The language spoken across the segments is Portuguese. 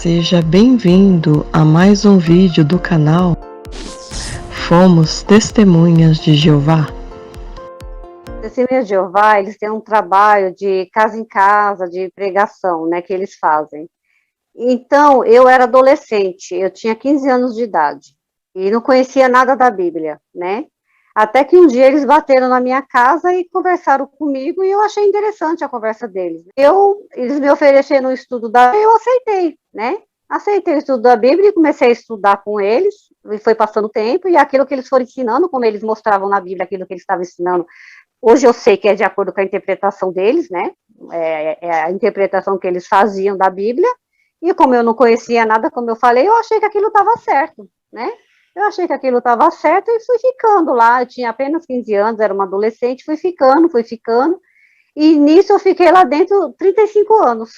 Seja bem-vindo a mais um vídeo do canal Fomos Testemunhas de Jeová. Testemunhas de Jeová, eles têm um trabalho de casa em casa, de pregação, né, que eles fazem. Então, eu era adolescente, eu tinha 15 anos de idade, e não conhecia nada da Bíblia, né? Até que um dia eles bateram na minha casa e conversaram comigo, e eu achei interessante a conversa deles. Eles me ofereceram um estudo da Bíblia, eu aceitei, né? Aceitei o estudo da Bíblia e comecei a estudar com eles, e foi passando o tempo, e aquilo que eles foram ensinando, como eles mostravam na Bíblia aquilo que eles estavam ensinando, hoje eu sei que é de acordo com a interpretação deles, né? É a interpretação que eles faziam da Bíblia, e como eu não conhecia nada, como eu falei, eu achei que aquilo estava certo, né? Eu achei que aquilo estava certo e fui ficando lá. Eu tinha apenas 15 anos, era uma adolescente, fui ficando, e nisso eu fiquei lá dentro 35 anos.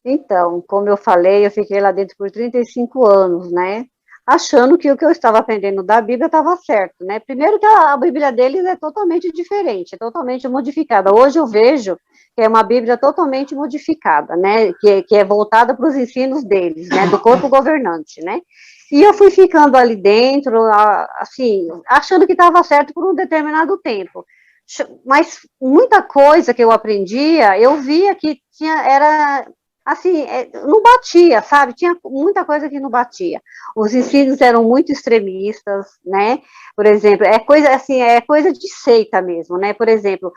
Então, como eu falei, eu fiquei lá dentro por 35 anos, né? Achando que o que eu estava aprendendo da Bíblia estava certo, né? Primeiro que a Bíblia deles é totalmente diferente, é totalmente modificada. Hoje eu vejo que é uma Bíblia totalmente modificada, né? Que é voltada para os ensinos deles, né? Do corpo governante, né? E eu fui ficando ali dentro, assim, achando que estava certo por um determinado tempo. Mas muita coisa que eu aprendia, eu via que era assim, não batia, sabe? Tinha muita coisa que não batia. Os ensinos eram muito extremistas, né? Por exemplo, é coisa de seita mesmo, né? Por exemplo,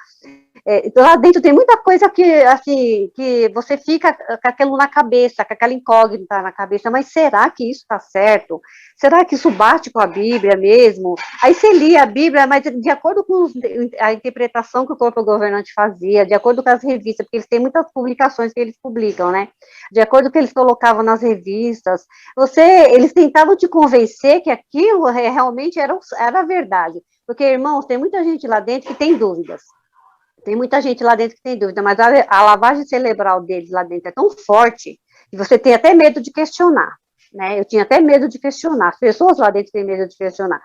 lá dentro tem muita coisa que, assim, que você fica com aquilo na cabeça, com aquela incógnita na cabeça, mas será que isso está certo? Será que isso bate com a Bíblia mesmo? Aí você lia a Bíblia, mas de acordo com a interpretação que o corpo governante fazia, de acordo com as revistas, porque eles têm muitas publicações que eles publicam, né? De acordo com o que eles colocavam nas revistas, eles tentavam te convencer que aquilo realmente era verdade. Porque, irmãos, tem muita gente lá dentro que tem dúvidas. Tem muita gente lá dentro que tem dúvida, mas a lavagem cerebral deles lá dentro é tão forte que você tem até medo de questionar, né? Eu tinha até medo de questionar. As pessoas lá dentro têm medo de questionar.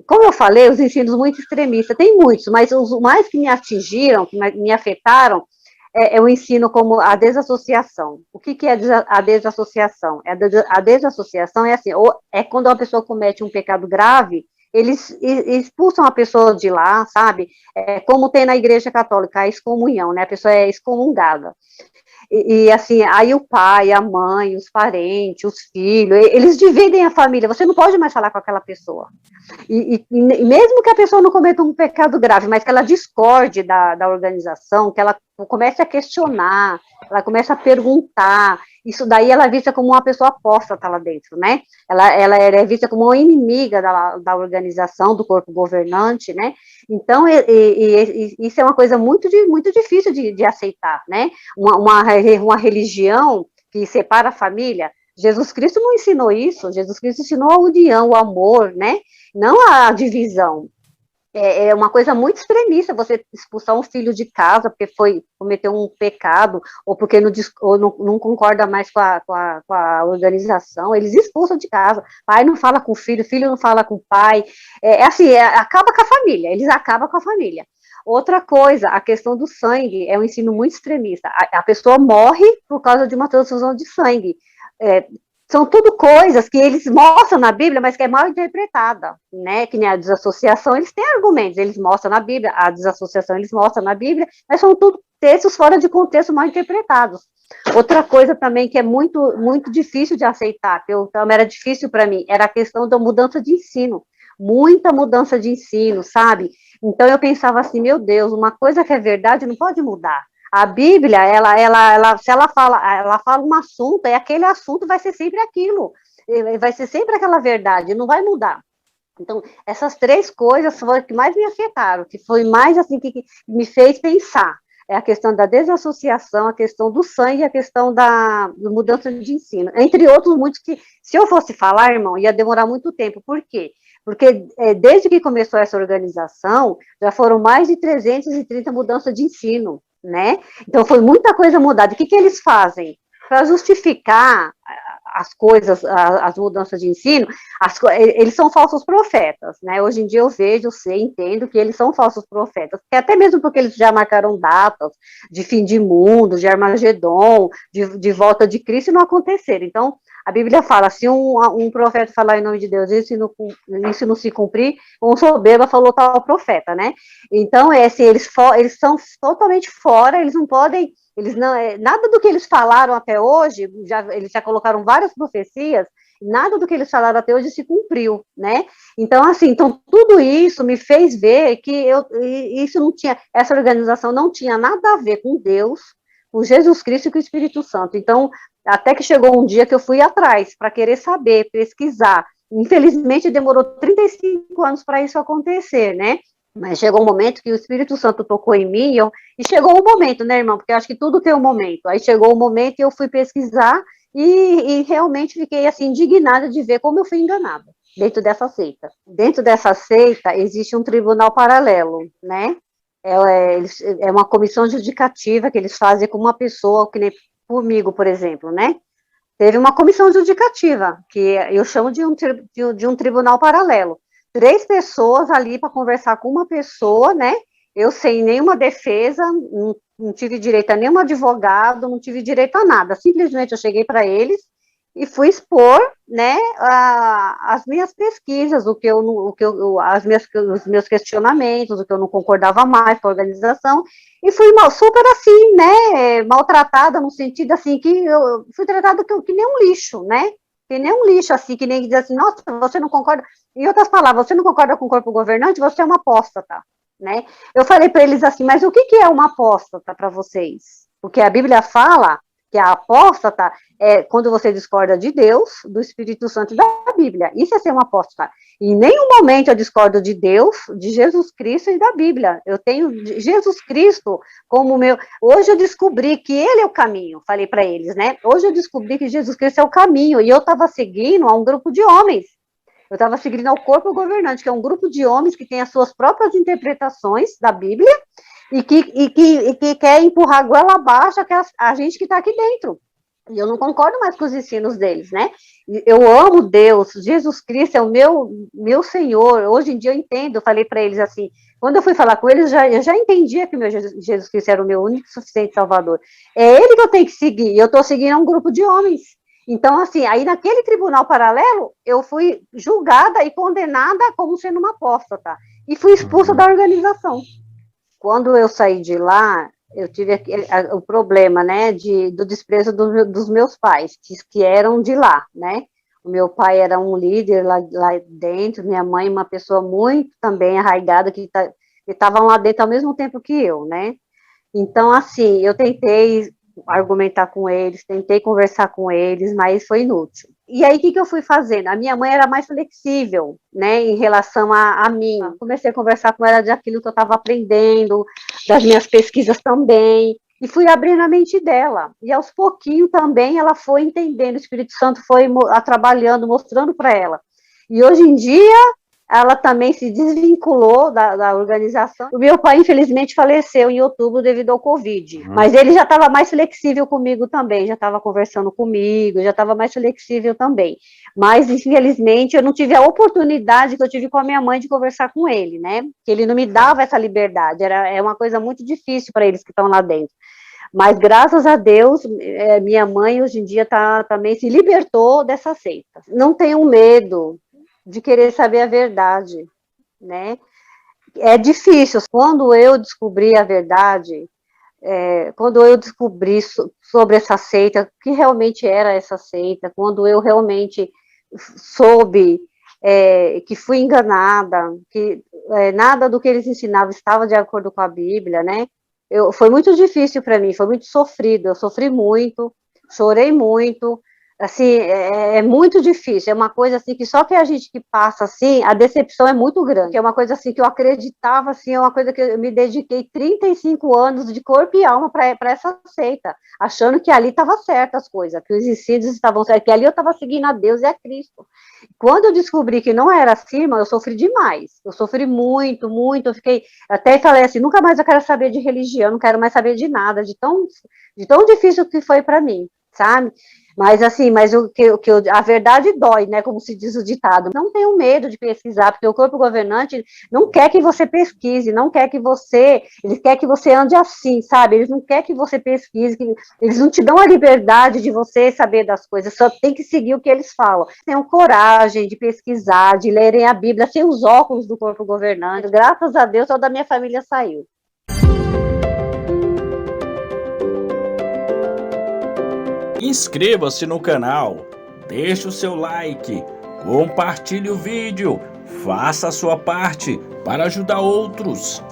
Como eu falei, os ensinos muito extremistas, tem muitos, mas os mais que me atingiram, que me afetaram, é o ensino como a desassociação. O que é a desassociação? A desassociação é assim, ou é quando uma pessoa comete um pecado grave, eles expulsam a pessoa de lá, sabe? Como tem na Igreja Católica, a excomunhão, né? A pessoa é excomungada. Assim, aí o pai, a mãe, os parentes, os filhos, eles dividem a família. Você não pode mais falar com aquela pessoa. E mesmo que a pessoa não cometa um pecado grave, mas que ela discorde da organização, que ela comece a questionar, ela começa a perguntar, isso daí ela é vista como uma pessoa apóstata lá dentro, né? Ela é vista como uma inimiga da organização, do corpo governante, né? Então, isso é uma coisa muito difícil de aceitar, né? Uma religião que separa a família. Jesus Cristo não ensinou isso, Jesus Cristo ensinou a união, o amor, né? Não a divisão. É uma coisa muito extremista você expulsar um filho de casa porque cometeu um pecado, ou porque não concorda mais com a organização, eles expulsam de casa. Pai não fala com o filho não fala com o pai. Acaba com a família, eles acabam com a família. Outra coisa, a questão do sangue é um ensino muito extremista. A pessoa morre por causa de uma transfusão de sangue. São tudo coisas que eles mostram na Bíblia, mas que é mal interpretada, né? Que nem a desassociação, eles têm argumentos, eles mostram na Bíblia, a desassociação eles mostram na Bíblia, mas são tudo textos fora de contexto mal interpretados. Outra coisa também que é muito difícil de aceitar, que também era difícil para mim, era a questão da mudança de ensino. Muita mudança de ensino, sabe? Então eu pensava assim, meu Deus, uma coisa que é verdade não pode mudar. A Bíblia, se ela fala um assunto, aquele assunto vai ser sempre aquilo, vai ser sempre aquela verdade, não vai mudar. Então, essas três coisas foram as que mais me afetaram, que foi mais assim que me fez pensar. É a questão da desassociação, a questão do sangue, a questão da mudança de ensino. Entre outros muitos que, se eu fosse falar, irmão, ia demorar muito tempo. Por quê? Porque desde que começou essa organização, já foram mais de 330 mudanças de ensino, né? Então, foi muita coisa mudada. O que eles fazem? Para justificar as coisas, as mudanças de ensino, eles são falsos profetas, né? Hoje em dia eu vejo, sei, entendo que eles são falsos profetas, até mesmo porque eles já marcaram datas de fim de mundo, de Armagedon, de volta de Cristo, e não aconteceram. Então, a Bíblia fala, se um profeta falar em nome de Deus, isso não se cumprir, um soberba falou tal profeta, né? Então, assim, eles são totalmente fora, eles não podem, eles não, nada do que eles falaram até hoje, eles já colocaram várias profecias, nada do que eles falaram até hoje se cumpriu, né? Então, assim, então tudo isso me fez ver que essa organização não tinha nada a ver com Deus, com Jesus Cristo e com o Espírito Santo. Então, até que chegou um dia que eu fui atrás para querer saber, pesquisar. Infelizmente, demorou 35 anos para isso acontecer, né? Mas chegou um momento que o Espírito Santo tocou em mim, e chegou o momento, né, irmão? Porque eu acho que tudo tem um momento. Aí chegou o momento e eu fui pesquisar e realmente fiquei, assim, indignada de ver como eu fui enganada dentro dessa seita. Dentro dessa seita existe um tribunal paralelo, né? É uma comissão judicativa que eles fazem com uma pessoa, que nem comigo, por exemplo, né? Teve uma comissão judicativa, que eu chamo de um tribunal paralelo. 3 pessoas ali para conversar com uma pessoa, né? Eu sem nenhuma defesa, não tive direito a nenhum advogado, não tive direito a nada. Simplesmente eu cheguei para eles e fui expor, né, as minhas pesquisas, os meus questionamentos, o que eu não concordava mais com a organização, e fui super assim, né, maltratada, no sentido assim, que eu fui tratada que nem um lixo, né, que nem um lixo, assim, que nem diz assim, nossa, você não concorda, em outras palavras, você não concorda com o corpo governante, você é uma apóstata, né, eu falei para eles assim, mas o que é uma apóstata para vocês? Porque a Bíblia fala que a apóstata é quando você discorda de Deus, do Espírito Santo e da Bíblia. Isso é ser uma apóstata. Em nenhum momento eu discordo de Deus, de Jesus Cristo e da Bíblia. Eu tenho Jesus Cristo como meu... Hoje eu descobri que ele é o caminho, falei para eles, né? Hoje eu descobri que Jesus Cristo é o caminho, e eu estava seguindo a um grupo de homens. Eu estava seguindo ao corpo governante, que é um grupo de homens que tem as suas próprias interpretações da Bíblia, e que quer empurrar a goela abaixo a gente que está aqui dentro. E eu não concordo mais com os ensinos deles, né? Eu amo Deus, Jesus Cristo é o meu Senhor. Hoje em dia eu entendo, eu falei para eles assim, quando eu fui falar com eles, eu já entendia que o meu Jesus Cristo era o meu único e suficiente Salvador. É ele que eu tenho que seguir, e eu estou seguindo um grupo de homens. Então, assim, aí naquele tribunal paralelo, eu fui julgada e condenada como sendo uma apóstata, e fui expulsa da organização. Quando eu saí de lá, eu tive o problema, né, do desprezo dos meus pais, que eram de lá, né? O meu pai era um líder lá dentro, minha mãe uma pessoa muito também arraigada, que estavam lá dentro ao mesmo tempo que eu, né? Então, assim, eu tentei argumentar com eles, tentei conversar com eles, mas foi inútil. E aí, o que eu fui fazendo? A minha mãe era mais flexível, né, em relação a mim. Comecei a conversar com ela daquilo que eu estava aprendendo, das minhas pesquisas também, e fui abrindo a mente dela. E aos pouquinhos também ela foi entendendo, o Espírito Santo foi trabalhando, mostrando para ela. E hoje em dia, ela também se desvinculou da organização. O meu pai, infelizmente, faleceu em outubro devido ao Covid, mas ele já estava mais flexível comigo também, já estava conversando comigo, já estava mais flexível também. Mas, infelizmente, eu não tive a oportunidade que eu tive com a minha mãe de conversar com ele, né? Que ele não me dava essa liberdade, é uma coisa muito difícil para eles que estão lá dentro. Mas, graças a Deus, minha mãe, hoje em dia, também se libertou dessa seita. Não tenham medo de querer saber a verdade, né? É difícil. Quando eu descobri a verdade, quando eu descobri sobre essa seita, o que realmente era essa seita, quando eu realmente soube que fui enganada, que nada do que eles ensinavam estava de acordo com a Bíblia, né? Foi muito difícil para mim, foi muito sofrido, eu sofri muito, chorei muito, assim, é muito difícil, é uma coisa assim que só que a gente que passa assim, a decepção é muito grande, é uma coisa assim que eu acreditava, assim, é uma coisa que eu me dediquei 35 anos de corpo e alma para essa seita, achando que ali estava certo as coisas, que os ensinos estavam certos, que ali eu estava seguindo a Deus e a Cristo. Quando eu descobri que não era assim, eu sofri demais, eu sofri muito, muito, eu fiquei, até falei assim, nunca mais eu quero saber de religião, não quero mais saber de nada, de tão difícil que foi para mim. sabe? Mas assim, a verdade dói, né? Como se diz o ditado. Não tenham medo de pesquisar, porque o corpo governante não quer que você pesquise, não quer que você, eles querem que você ande assim, sabe? Eles não querem que você pesquise, eles não te dão a liberdade de você saber das coisas, só tem que seguir o que eles falam. Tenham coragem de pesquisar, de lerem a Bíblia sem os óculos do corpo governante. Graças a Deus, toda a minha família saiu. Inscreva-se no canal, deixe o seu like, compartilhe o vídeo, faça a sua parte para ajudar outros.